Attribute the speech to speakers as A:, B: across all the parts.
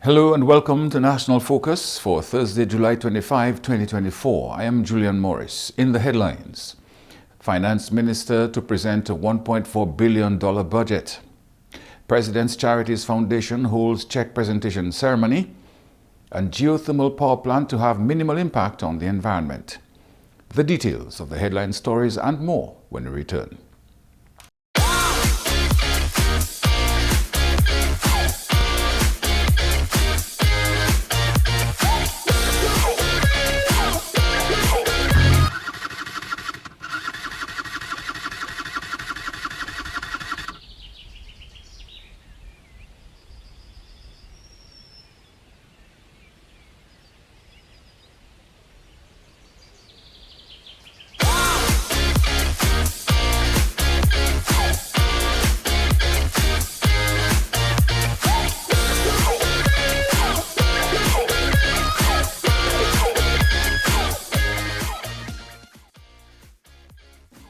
A: Hello and welcome to National Focus for Thursday, July 25, 2024. I am Julian Morris. In the headlines, Finance Minister to present a $1.4 billion budget. President's Charities Foundation holds check presentation ceremony. And geothermal power plant to have minimal impact on the environment. The details of the headline stories and more when we return.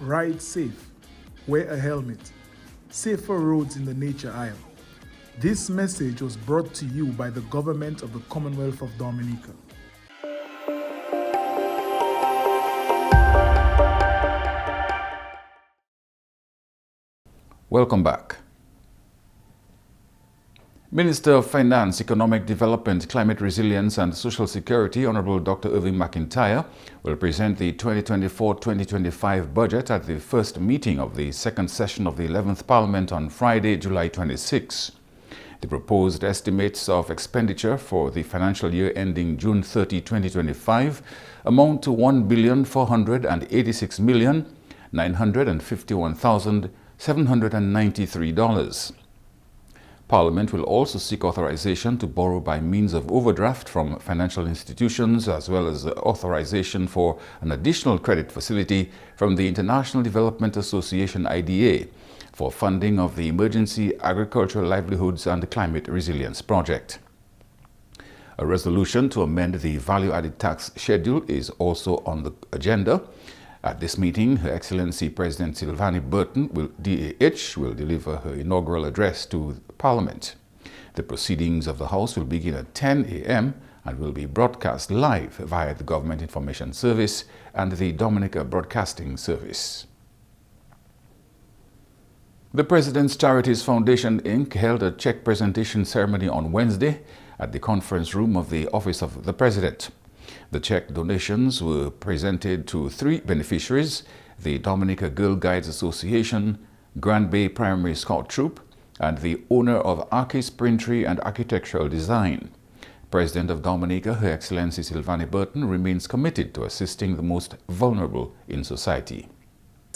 B: Ride safe, wear a helmet, safer roads in the nature aisle. This message was brought to you by the government of the Commonwealth of Dominica.
A: Welcome back. Minister of Finance, Economic Development, Climate Resilience and Social Security, Honorable Dr. Irving McIntyre, will present the 2024-2025 budget at the first meeting of the second session of the 11th Parliament on Friday, July 26. The proposed estimates of expenditure for the financial year ending June 30, 2025 amount to $1,486,951,793. Parliament will also seek authorization to borrow by means of overdraft from financial institutions, as well as authorization for an additional credit facility from the International Development Association IDA for funding of the Emergency Agricultural Livelihoods and Climate Resilience Project. A resolution to amend the value-added tax schedule is also on the agenda. At this meeting, Her Excellency President Sylvanie Burton, DAH, will deliver her inaugural address to Parliament. The proceedings of the House will begin at 10 a.m. and will be broadcast live via the Government Information Service and the Dominica Broadcasting Service. The President's Charities Foundation, Inc. held a check presentation ceremony on Wednesday at the conference room of the Office of the President. The check donations were presented to three beneficiaries: the Dominica Girl Guides Association, Grand Bay Primary Scout Troop, and the owner of Archis Printery and Architectural Design. President of Dominica, Her Excellency Sylvanie Burton, remains committed to assisting the most vulnerable in society.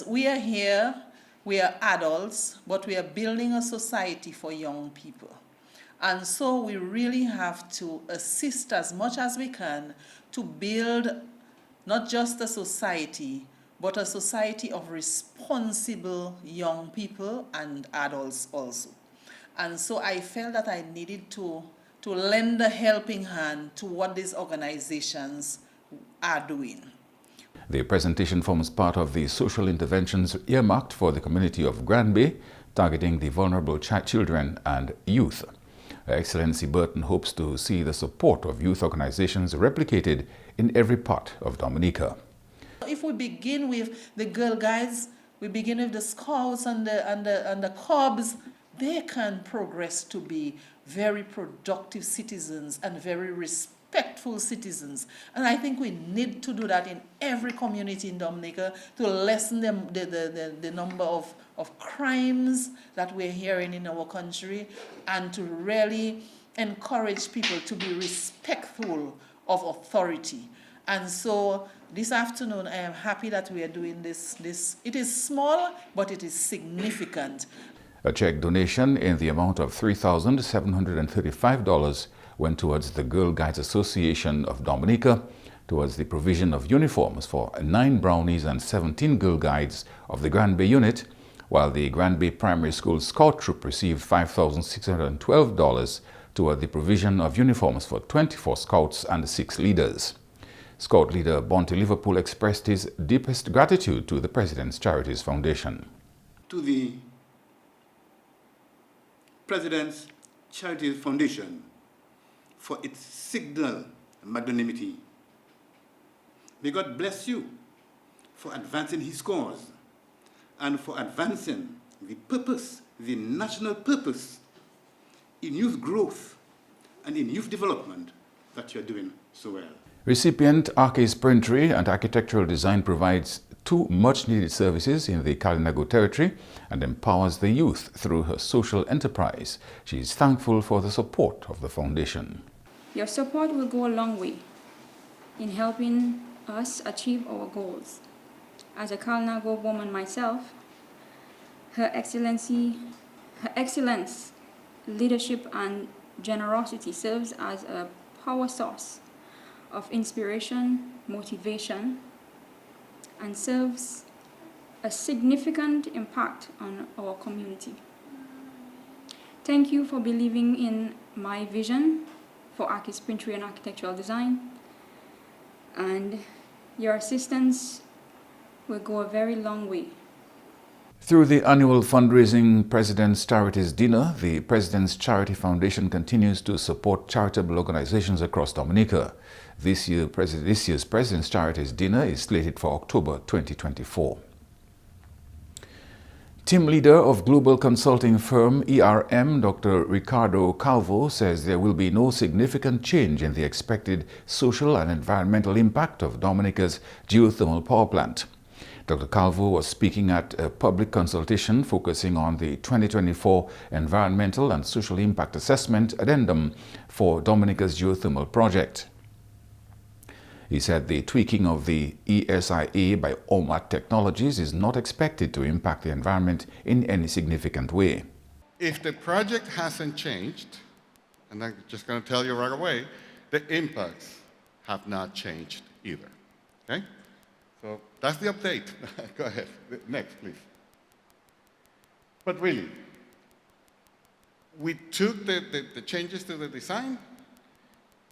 C: We are here, we are adults, but we are building a society for young people. And so we really have to assist as much as we can to build not just a society, but a society of responsible young people and adults also. And so I felt that I needed to lend a helping hand to what these organizations are doing.
A: The presentation forms part of the social interventions earmarked for the community of Grand Bay, targeting the vulnerable children and youth. Her Excellency Burton hopes to see the support of youth organizations replicated in every part of Dominica.
C: If we begin with the Girl Guides, we begin with the Scouts and the Cubs, they can progress to be very productive citizens and very respectful citizens. And I think we need to do that in every community in Dominica to lessen the number of crimes that we're hearing in our country, and to really encourage people to be respectful of authority. And so this afternoon, I am happy that we are doing this. It is small, but it is significant.
A: A check donation in the amount of $3,735 went towards the Girl Guides Association of Dominica, towards the provision of uniforms for 9 brownies and 17 Girl Guides of the Grand Bay unit, while the Grand Bay Primary School Scout Troop received $5,612 toward the provision of uniforms for 24 Scouts and 6 leaders. Scout leader Bonte Liverpool expressed his deepest gratitude to the President's Charities Foundation.
D: To the President's Charities Foundation for its signal magnanimity. May God bless you for advancing his cause and for advancing the purpose, the national purpose in youth growth and in youth development that you're doing so well.
A: Recipient Archie's Printry and Architectural Design provides two much-needed services in the Kalinago territory and empowers the youth through her social enterprise. She is thankful for the support of the foundation.
E: Your support will go a long way in helping us achieve our goals. As a Kalinago woman myself, her excellence, leadership, and generosity serves as a power source of inspiration, motivation, and serves a significant impact on our community. Thank you for believing in my vision for Archie's Printry and Architectural Design, and your assistance will go a very long way.
A: Through the annual fundraising President's Charities Dinner, the President's Charity Foundation continues to support charitable organizations across Dominica. This year's President's Charities Dinner is slated for October 2024. Team leader of global consulting firm ERM, Dr. Ricardo Calvo, says there will be no significant change in the expected social and environmental impact of Dominica's geothermal power plant. Dr. Calvo was speaking at a public consultation focusing on the 2024 Environmental and Social Impact Assessment Addendum for Dominica's geothermal project. He said the tweaking of the ESIA by OMAT Technologies is not expected to impact the environment in any significant way.
F: If the project hasn't changed, and I'm just going to tell you right away, the impacts have not changed either. Okay? So that's the update. Go ahead. Next, please. But really, we took the changes to the design.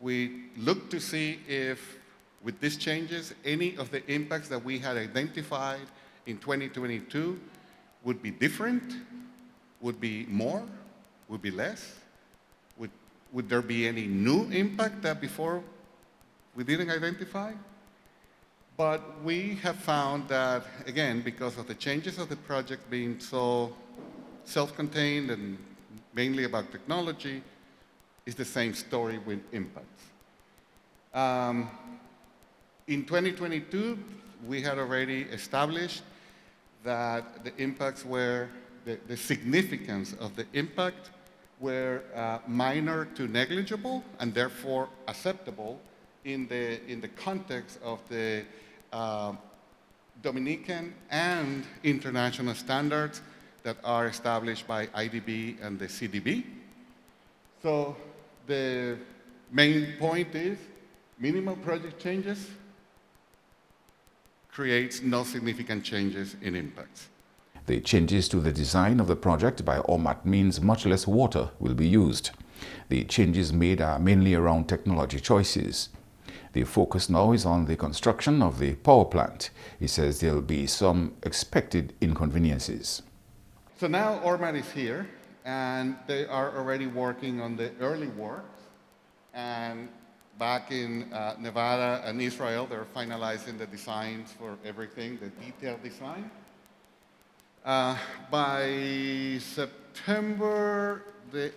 F: We looked to see if, with these changes, any of the impacts that we had identified in 2022 would be different, would be more, would be less. Would there be any new impact that before we didn't identify? But we have found that, again, because of the changes of the project being so self-contained and mainly about technology, it's the same story with impacts. In 2022, we had already established that the impacts were, the significance of the impact were minor to negligible and therefore acceptable in the context of the Dominican and international standards that are established by IDB and the CDB. So the main point is minimal project changes creates no significant changes in impacts.
A: The changes to the design of the project by OMAT means much less water will be used. The changes made are mainly around technology choices. The focus now is on the construction of the power plant. He says there will be some expected inconveniences.
F: So now OMAT is here, and they are already working on the early works. And back in Nevada and Israel, they're finalizing the designs for everything, the detailed design. By September, the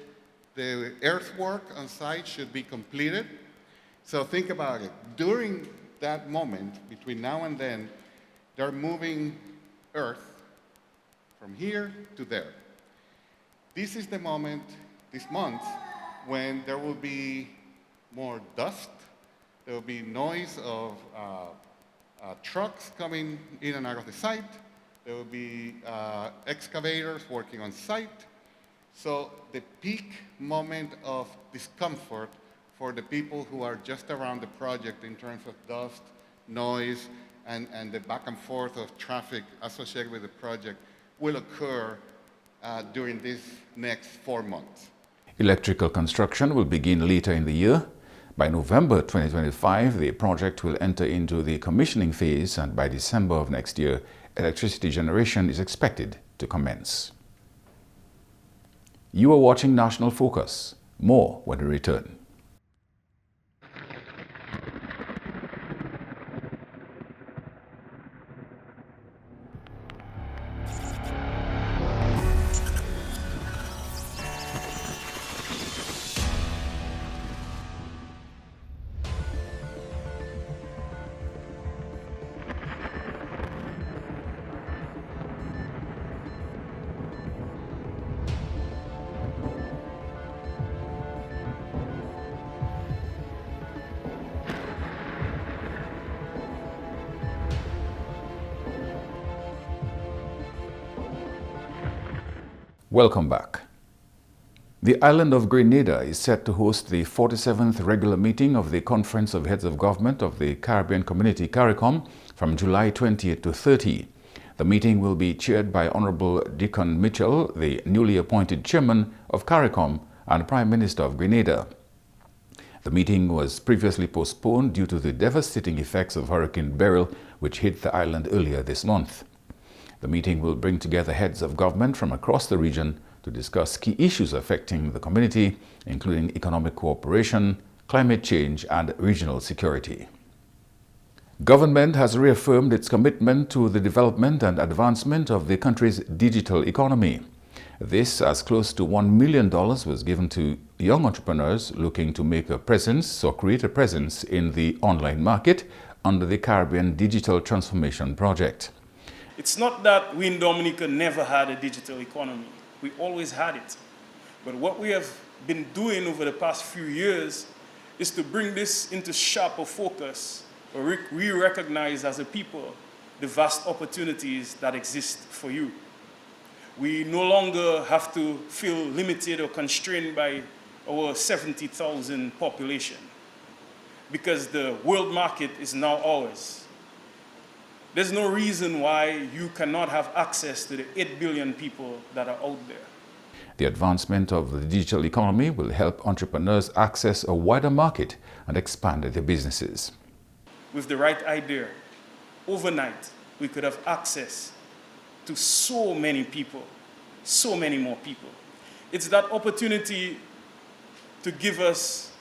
F: earthwork on site should be completed. So think about it. During that moment, between now and then, they're moving earth from here to there. This is the moment, this month, when there will be more dust. There will be noise of trucks coming in and out of the site. There will be excavators working on site. So the peak moment of discomfort for the people who are just around the project in terms of dust, noise, and the back and forth of traffic associated with the project will occur during these next 4 months.
A: Electrical construction will begin later in the year. By November 2025, the project will enter into the commissioning phase, and by December of next year, electricity generation is expected to commence. You are watching National Focus. More when we return. Welcome back. The island of Grenada is set to host the 47th regular meeting of the Conference of Heads of Government of the Caribbean Community CARICOM from July 20th to 30. The meeting will be chaired by Honorable Deacon Mitchell, the newly appointed chairman of CARICOM and Prime Minister of Grenada. The meeting was previously postponed due to the devastating effects of Hurricane Beryl, which hit the island earlier this month. The meeting will bring together heads of government from across the region to discuss key issues affecting the community, including economic cooperation, climate change, and regional security. Government has reaffirmed its commitment to the development and advancement of the country's digital economy. This, as close to $1 million was given to young entrepreneurs looking to make a presence or create a presence in the online market under the Caribbean Digital Transformation Project.
G: It's not that we in Dominica never had a digital economy. We always had it. But what we have been doing over the past few years is to bring this into sharper focus, where we recognize as a people the vast opportunities that exist for you. We no longer have to feel limited or constrained by our 70,000 population, because the world market is now ours. There's no reason why you cannot have access to the 8 billion people that are out there.
A: The advancement of the digital economy will help entrepreneurs access a wider market and expand their businesses.
G: With the right idea, overnight, we could have access to so many people, so many more people. It's that opportunity to give us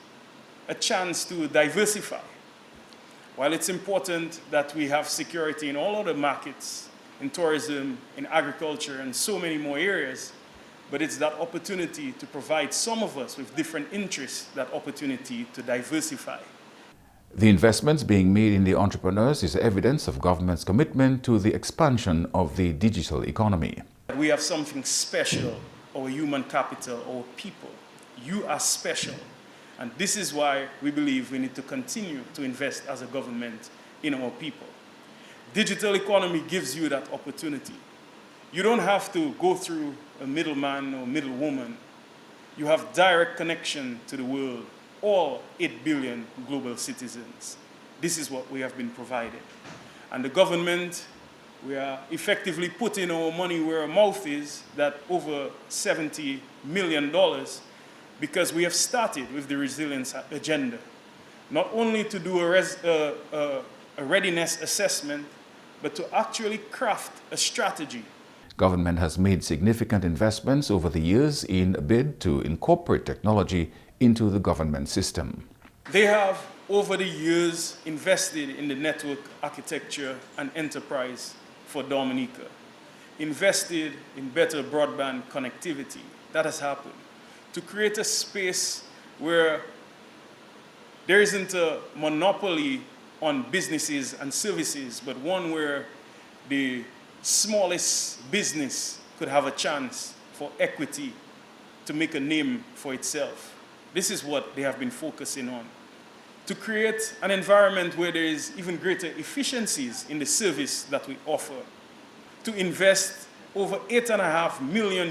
G: a chance to diversify. While it's important that we have security in all other markets, in tourism, in agriculture, and so many more areas, but it's that opportunity to provide some of us with different interests, that opportunity to diversify.
A: The investments being made in the entrepreneurs is evidence of government's commitment to the expansion of the digital economy.
G: We have something special, our human capital, our people. You are special. And this is why we believe we need to continue to invest as a government in our people. Digital economy gives you that opportunity. You don't have to go through a middleman or middlewoman. You have direct connection to the world, all 8 billion global citizens. This is what we have been provided. And the government, we are effectively putting our money where our mouth is, that over $70 million, because we have started with the resilience agenda, not only to do a readiness assessment, but to actually craft a strategy.
A: Government has made significant investments over the years in a bid to incorporate technology into the government system.
G: They have, over the years, invested in the network architecture and enterprise for Dominica, invested in better broadband connectivity. That has happened. To create a space where there isn't a monopoly on businesses and services, but one where the smallest business could have a chance for equity to make a name for itself. This is what they have been focusing on. To create an environment where there is even greater efficiencies in the service that we offer. To invest over $8.5 million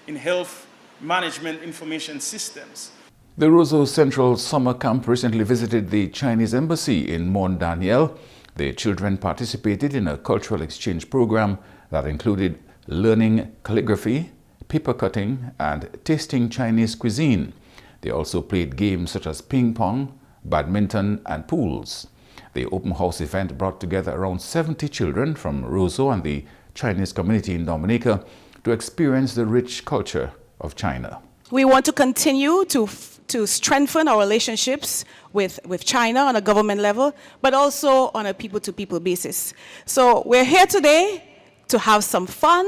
G: in health management information systems.
A: The Roseau Central Summer Camp recently visited the Chinese Embassy in Mont Daniel. The children participated in a cultural exchange program that included learning calligraphy, paper cutting, and tasting Chinese cuisine. They also played games such as ping pong, badminton, and pools. The open house event brought together around 70 children from Roseau and the Chinese community in Dominica to experience the rich culture of China.
H: We want to continue to strengthen our relationships with China on a government level, but also on a people-to-people basis. So we're here today to have some fun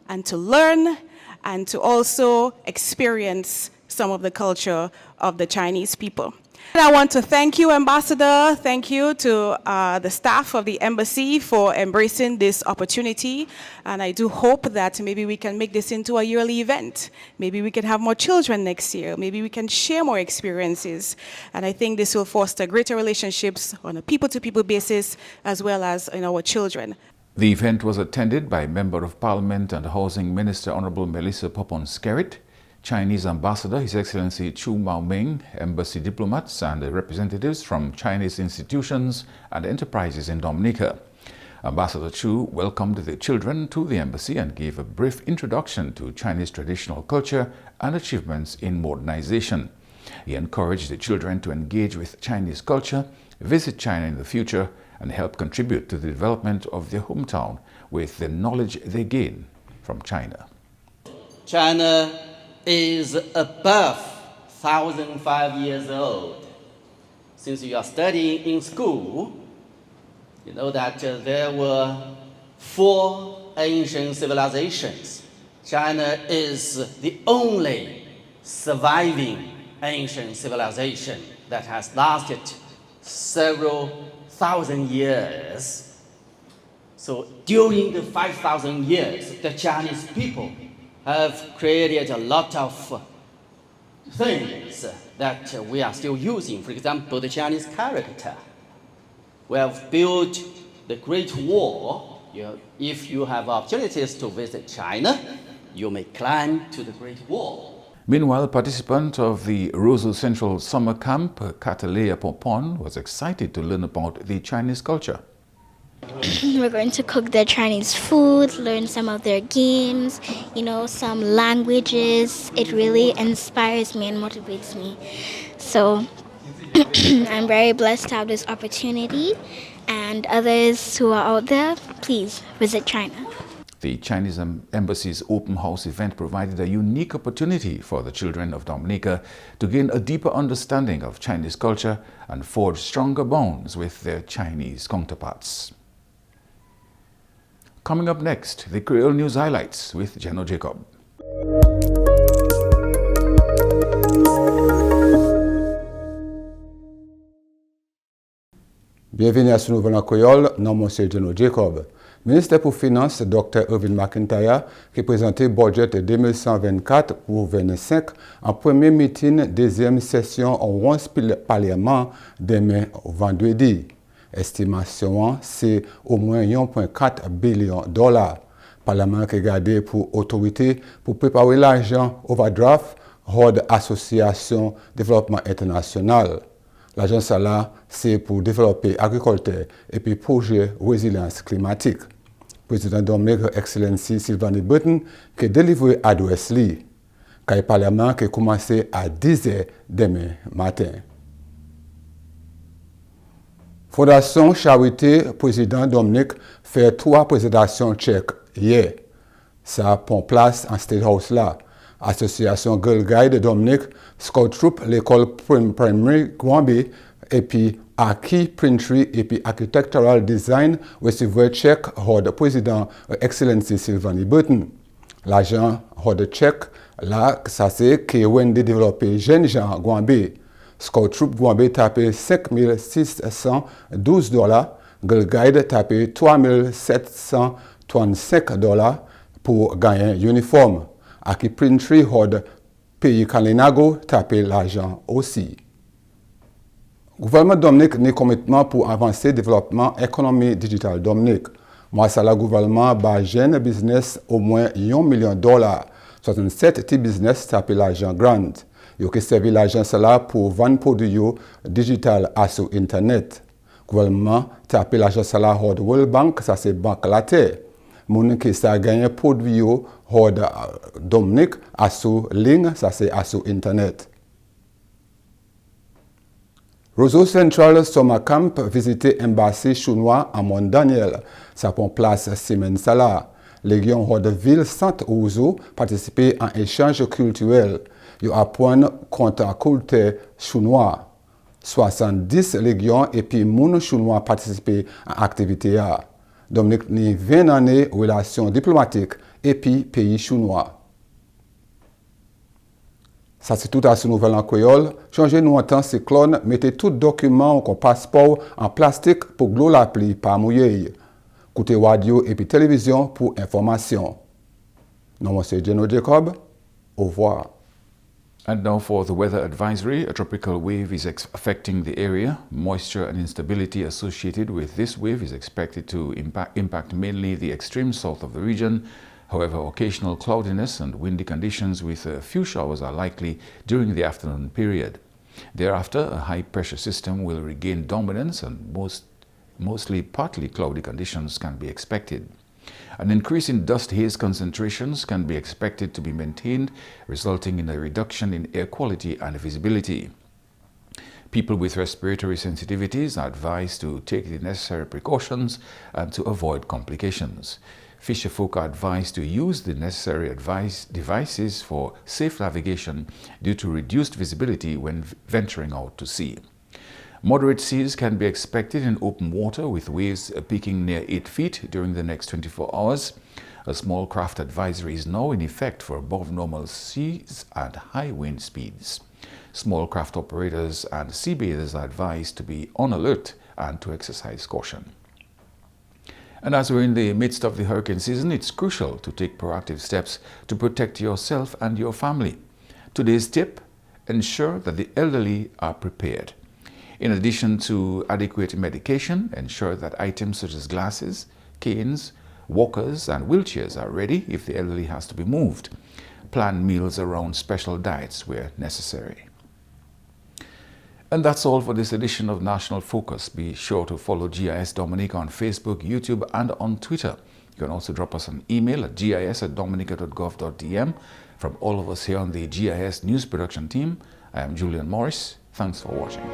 H: and to learn and to also experience some of the culture of the Chinese people. And I want to thank you, Ambassador. Thank you to the staff of the embassy for embracing this opportunity. And I do hope that maybe we can make this into a yearly event. Maybe we can have more children next year. Maybe we can share more experiences. And I think this will foster greater relationships on a people-to-people basis as well as in our children.
A: The event was attended by Member of Parliament and Housing Minister Honorable Melissa Popon-Skerrit, Chinese Ambassador His Excellency Chu Maoming, embassy diplomats and representatives from Chinese institutions and enterprises in Dominica. Ambassador Chu welcomed the children to the embassy and gave a brief introduction to Chinese traditional culture and achievements in modernization. He encouraged the children to engage with Chinese culture, visit China in the future, and help contribute to the development of their hometown with the knowledge they gain from China.
I: China is above 1,005 years old. Since you are studying in school, you know that there were 4 ancient civilizations. China is the only surviving ancient civilization that has lasted several thousand years. So during the 5,000 years, the Chinese people have created a lot of things that we are still using. For example, the Chinese character. We have built the Great Wall. If you have opportunities to visit China, you may climb to the Great Wall.
A: Meanwhile, participant of the Roseau Central Summer Camp, Catalea Popon, was excited to learn about the Chinese culture.
J: We're going to cook their Chinese food, learn some of their games, some languages. It really inspires me and motivates me. So I'm very blessed to have this opportunity, and others who are out there, please visit China.
A: The Chinese Embassy's open house event provided a unique opportunity for the children of Dominica to gain a deeper understanding of Chinese culture and forge stronger bonds with their Chinese counterparts. Coming up next, the Creole News Highlights with Jeno Jacob.
K: Bienvenue à ce nouvel en créole, nom monsieur Jeno Jacob. Ministre pour Finances, Dr. Irvin McIntyre, qui présentait le budget 2124 pour 2025 en premier meeting, deuxième session en 11 parlement demain vendredi. Estimation, c'est au moins 1,4 billion de dollars. Parlement qui est gardé pour autorité pour préparer l'argent overdraft hors Association Développement International. L'agence là, c'est pour développer l'agriculture et puis projet résilience climatique. Président Dominica, Excellency Sylvanie Burton, qui a délivré l'adresse li. Le Parlement qui a commencé à 10h demain matin. Fondation Charité, président Dominique, fait 3 présentations Cheque hier. Ça prend place en State House là. Association Girl Guide Dominique, Scout Troop, l'école primary Gwambe, et puis Aki Printry et puis Architectural Design recevoir chèque de président Excellency Sylvanie Burton. L'argent de chèque là, ça c'est que Wendy développé jeunes gens Gwambe. Scout Troop Gwambe tapé $5,612, Girl Guide tapé $3,735 pour gagner uniforme. Aki Printry de pays Kalinago tapé l'argent aussi. Le gouvernement Dominique a un commitment pour avancer le développement économie digitale Dominique. Moi, ça, le gouvernement a jeune business au moins $1 million. 67 petits business tapé l'argent grand. Il a servi l'argent pour vendre produits digital sur Internet. Le gouvernement a tapé l'argent de World Bank, ça c'est Banque la Terre. Moun qui a gagné produits de Dominique sur ligne, ça c'est sur Internet. Roseau Central Summer Camp visité embassy chinois à Mont Daniel. Ça prend place semaine là. Les gens de ville Sainte Roseau participer à un échange culturel. Ils apprennent contre la culture chinoise. 70 légions et puis moun chinois participer à l'activité. Dominique ni 20 années relations diplomatiques et puis pays chinois. Ça c'est tout à ce nouvel en créole. Changez-nous en temps cyclone, mettez tout document comme passeport en plastique pour que l'eau la pluie pas mouiller. Écoutez radio et puis télévision pour information. Non, monsieur Jeno Jacob, au revoir.
A: And now for the weather advisory. A tropical wave is affecting the area. Moisture and instability associated with this wave is expected to impact mainly the extreme south of the region. However, occasional cloudiness and windy conditions with a few showers are likely during the afternoon period. Thereafter, a high-pressure system will regain dominance and mostly partly cloudy conditions can be expected. An increase in dust haze concentrations can be expected to be maintained, resulting in a reduction in air quality and visibility. People with respiratory sensitivities are advised to take the necessary precautions and to avoid complications. Fisherfolk are advised to use the necessary devices for safe navigation due to reduced visibility when venturing out to sea. Moderate seas can be expected in open water with waves peaking near 8 feet during the next 24 hours. A small craft advisory is now in effect for above normal seas and high wind speeds. Small craft operators and sea bathers are advised to be on alert and to exercise caution. And as we're in the midst of the hurricane season, it's crucial to take proactive steps to protect yourself and your family. Today's tip: ensure that the elderly are prepared. In addition to adequate medication, ensure that items such as glasses, canes, walkers, and wheelchairs are ready if the elderly has to be moved. Plan meals around special diets where necessary. And that's all for this edition of National Focus. Be sure to follow GIS Dominica on Facebook, YouTube, and on Twitter. You can also drop us an email at gis@dominica.gov.dm. From all of us here on the GIS News Production team, I am Julian Morris. Thanks for watching.